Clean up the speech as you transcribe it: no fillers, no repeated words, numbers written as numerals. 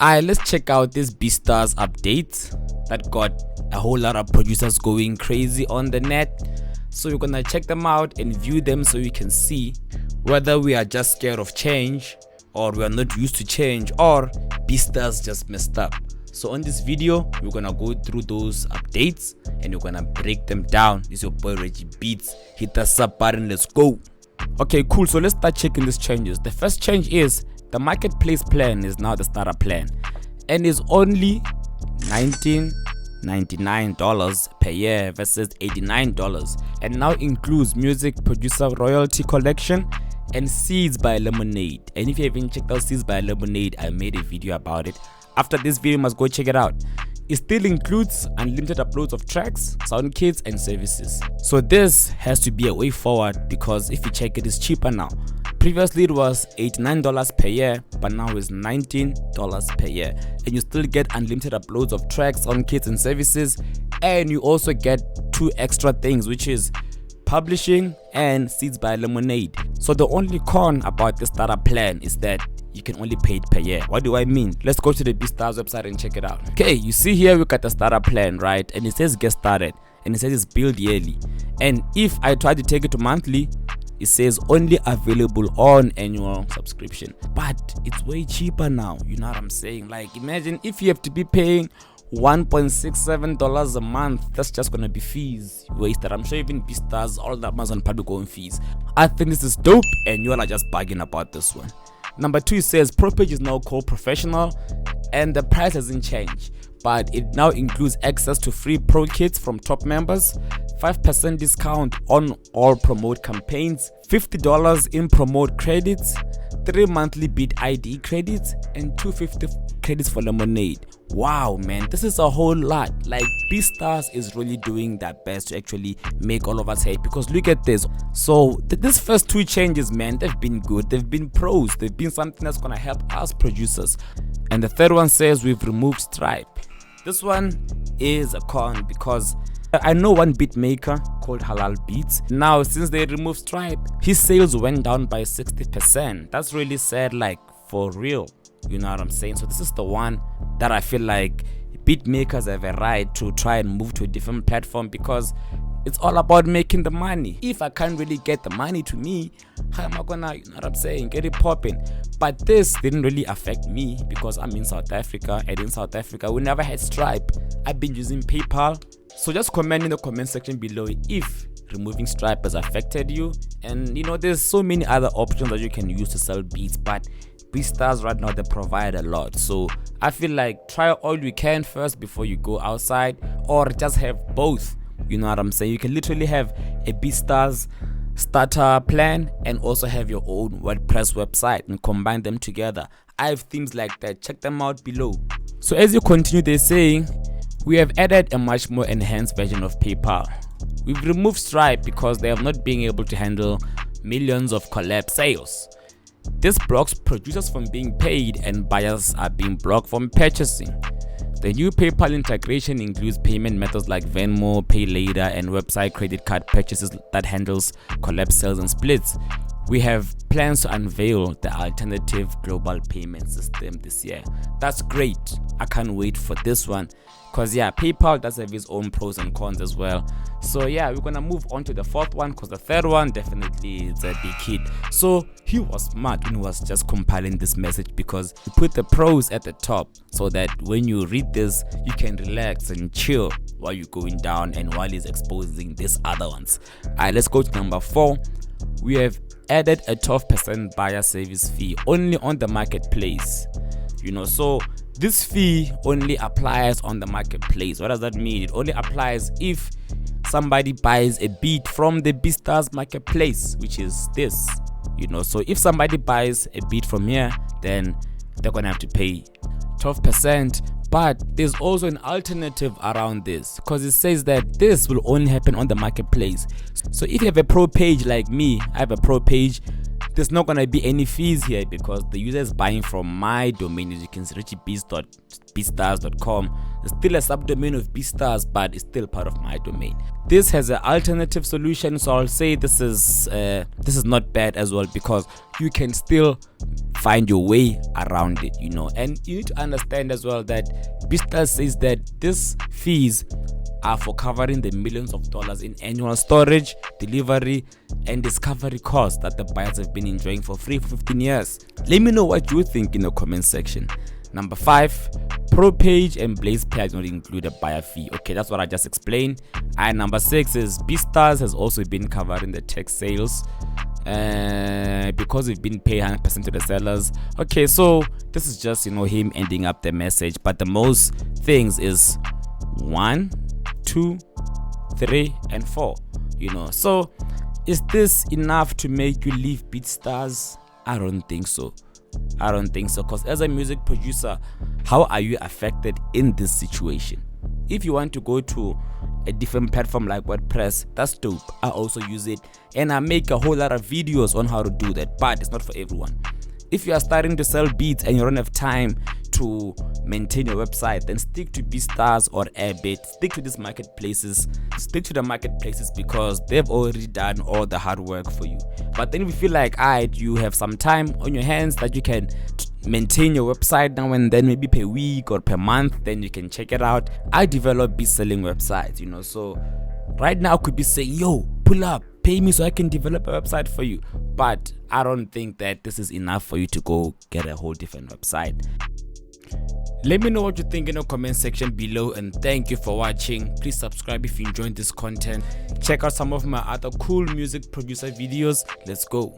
Alright, let's check out this Beatstars update that got a whole lot of producers going crazy on the net. So we're gonna check them out and view them so we can see whether we are just scared of change, or we are not used to change, or Beatstars just messed up. So on this video, we're gonna go through those updates and we're gonna break them down. This is your boy Reggie Beats. Hit the sub button, let's go. Okay, cool. So let's start checking these changes. The first change is the marketplace plan is now the starter plan and is only $19.99 per year versus $89, and now includes music producer royalty collection and Seeds by Lemonaide. And if you haven't checked out Seeds by Lemonaide, I made a video about it. After this video, you must go check it out. It still includes unlimited uploads of tracks, sound kits and services. So this has to be a way forward, because if you check it, it's cheaper now. Previously it was $89 per year, but now it's $19 per year, and you still get unlimited uploads of tracks, sound kits and services, and you also get 2 extra things, which is publishing and Seeds by Lemonaide. So the only con about the starter plan is that you can only pay it per year. What do I mean? Let's go to the Beatstars website and check it out. Okay, you see here we got the starter plan, right? And it says get started, and it says it's billed yearly. And if I try to take it to monthly, it says only available on annual subscription. But it's way cheaper now, you know what I'm saying? Like, imagine if you have to be paying $1.67 a month. That's just gonna be fees wasted. I'm sure even Beatstars, all that much on public owned fees. I think this is dope, and you all are just bugging about this one. Number 2, it says Pro Page is now called Professional, and the price hasn't changed, but it now includes access to free pro kits from top members, 5% discount on all promote campaigns, $50 in promote credits, 3 monthly Beat ID credits, and 250 credits for Lemonaide. Wow, man, this is a whole lot. Like, Beatstars is really doing their best to actually make all of us happy, because look at this. So these first 2 changes, man, they've been good. They've been pros. They've been something that's gonna help us producers. And the third one says we've removed Stripe. This one is a con, because I know one beat maker called Halal Beats. Now, since they removed Stripe, his sales went down by 60%. That's really sad, like, for real. You know what I'm saying? So this is the one that I feel like beat makers have a right to try and move to a different platform, because it's all about making the money. If I can't really get the money to me, how am I gonna, you know what I'm saying, get it popping? But this didn't really affect me, because I'm in South Africa, and in South Africa we never had Stripe. I've been using PayPal. So just comment in the comment section below if removing Stripe has affected you. And you know, there's so many other options that you can use to sell beats, but Beatstars right now, they provide a lot. So I feel like try all you can first before you go outside, or just have both. You know what I'm saying? You can literally have a Beatstars starter plan and also have your own WordPress website and combine them together. I have themes like that. Check them out below. So as you continue, they're saying we have added a much more enhanced version of PayPal. We've removed Stripe because they have not been able to handle millions of collab sales. This blocks producers from being paid, and buyers are being blocked from purchasing. The new PayPal integration includes payment methods like Venmo, Pay Later, and website credit card purchases that handles collab sales and splits. We have plans to unveil the alternative global payment system this year. That's great. I can't wait for this one, because yeah, PayPal does have its own pros and cons as well. So yeah, we're gonna move on to the 4th one, because the 3rd one definitely is a big hit. So he was smart when he was just compiling this message, because he put the pros at the top so that when you read this, you can relax and chill while you're going down and while he's exposing these other ones. Alright, let's go to number 4. We have added a 12% buyer service fee only on the marketplace. You know, so this fee only applies on the marketplace. What does that mean? It only applies if somebody buys a beat from the Beatstars marketplace, which is this. You know, so if somebody buys a beat from here, then they're gonna have to pay 12%. But there's also an alternative around this, because it says that this will only happen on the marketplace. So if you have a pro page like me, I have a pro page, there's not gonna be any fees here because the user is buying from my domain. As you can see, richiebeats.beatstars.com. It's still a subdomain of Beatstars, but it's still part of my domain. This has an alternative solution, so I'll say this is not bad as well, because you can still find your way around it, you know. And you need to understand as well that Beatstars says that these fees are for covering the millions of dollars in annual storage, delivery, and discovery costs that the buyers have been enjoying for free for 15 years. Let me know what you think in the comment section. Number 5, Pro Page and Blaze Page do not include a buyer fee. Okay, that's what I just explained. And number 6 is Beatstars has also been covering the tech sales because we've been paid 100% to the sellers. Okay, so this is just, you know, him ending up the message, but the most things is 1, 2, 3, and 4, you know. So is this enough to make you leave Beatstars? I don't think so. Because as a music producer, how are you affected in this situation? If you want to go to a different platform like WordPress, that's dope. I also use it, and I make a whole lot of videos on how to do that, but it's not for everyone. If you are starting to sell beats and you don't have time to maintain your website, then stick to Beatstars or Airbit. Stick to these marketplaces. Stick to the marketplaces because they've already done all the hard work for you. But then if you feel like you have some time on your hands that you can maintain your website now and then, maybe per week or per month, then you can check it out. I develop beat selling websites, you know. So right now I could be saying, yo, pull up, pay me so I can develop a website for you. But I don't think that this is enough for you to go get a whole different website. Let me know what you think in the comment section below, and thank you for watching. Please subscribe if you enjoyed this content. Check out some of my other cool music producer videos. Let's go.